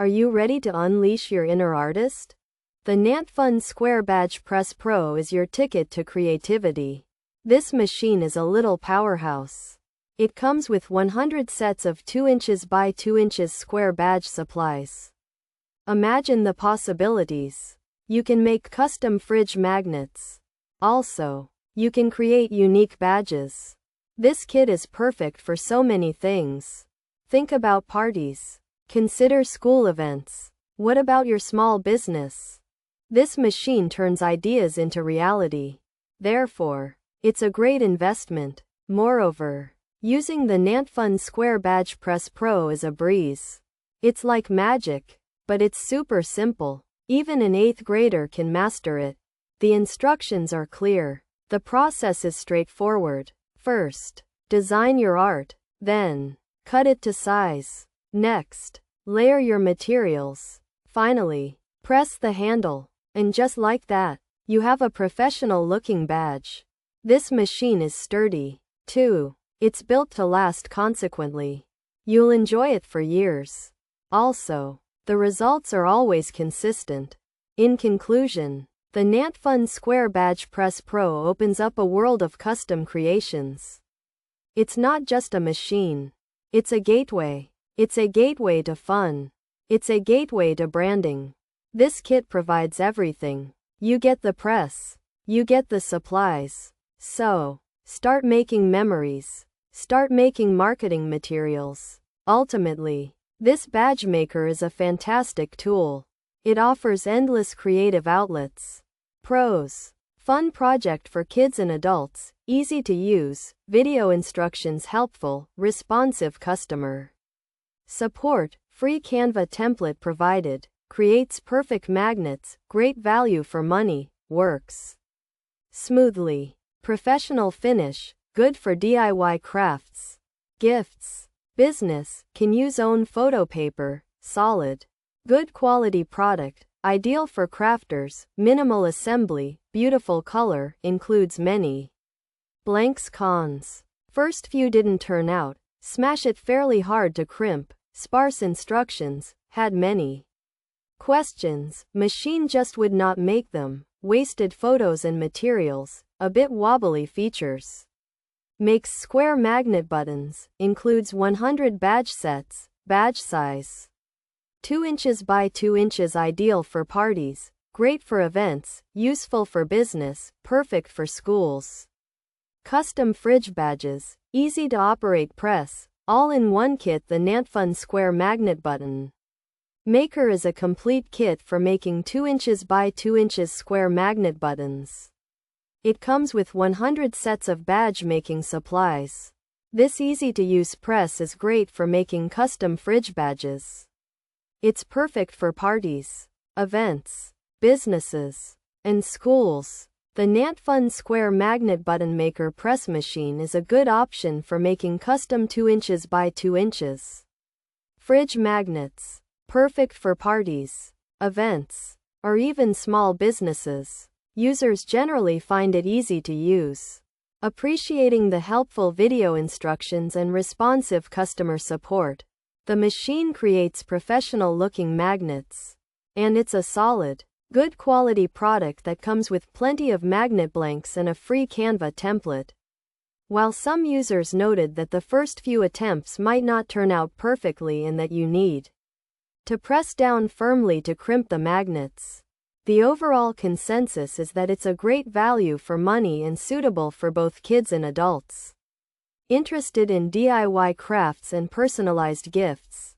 Are you ready to unleash your inner artist? The NantFun Square Badge Press Pro is your ticket to creativity. This machine is a little powerhouse. It comes with 100 sets of 2 inches by 2 inches square badge supplies. Imagine the possibilities. You can make custom fridge magnets. Also, you can create unique badges. This kit is perfect for so many things. Think about parties. Consider school events. What about your small business? This machine turns ideas into reality. Therefore, it's a great investment. Moreover, using the NantFun Square Badge Press Pro is a breeze. It's like magic, but it's super simple. Even an 8th grader can master it. The instructions are clear. The process is straightforward. First, design your art. Then, cut it to size. Next, layer your materials. Finally, press the handle. And just like that, you have a professional-looking badge. This machine is sturdy, too. It's built to last. Consequently, you'll enjoy it for years. Also, the results are always consistent. In conclusion, the NantFun Square Badge Press Pro opens up a world of custom creations. It's not just a machine. It's a gateway. It's a gateway to fun. It's a gateway to branding. This kit provides everything. You get the press. You get the supplies. So, start making memories. Start making marketing materials. Ultimately, this badge maker is a fantastic tool. It offers endless creative outlets. Pros: fun project for kids and adults, easy to use, video instructions helpful, responsive customer support, free Canva template provided, creates perfect magnets, great value for money, works smoothly, professional finish, good for DIY crafts, gifts, business, can use own photo paper, solid, good quality product, ideal for crafters, minimal assembly, beautiful color, includes many blanks. Cons: first few didn't turn out, smash it fairly hard to crimp, sparse instructions, had many questions, machine just would not make them, wasted photos and materials, a bit wobbly features. Makes square magnet buttons, includes 100 badge sets, badge size 2 inches by 2 inches, ideal for parties, great for events, useful for business, perfect for schools. Custom fridge badges, easy to operate press, all in one kit. The NantFun Square Magnet Button Maker is a complete kit for making 2 inches by 2 inches square magnet buttons. It comes with 100 sets of badge making supplies. This easy-to-use press is great for making custom fridge badges. It's perfect for parties, events, businesses, and schools. The NantFun Square Magnet Button Maker Press Machine is a good option for making custom 2 inches by 2 inches fridge magnets. Perfect for parties, events, or even small businesses. Users generally find it easy to use. Appreciating the helpful video instructions and responsive customer support, the machine creates professional-looking magnets. And it's a solid, good quality product that comes with plenty of magnet blanks and a free Canva template. While some users noted that the first few attempts might not turn out perfectly and that you need to press down firmly to crimp the magnets, the overall consensus is that it's a great value for money and suitable for both kids and adults interested in DIY crafts and personalized gifts.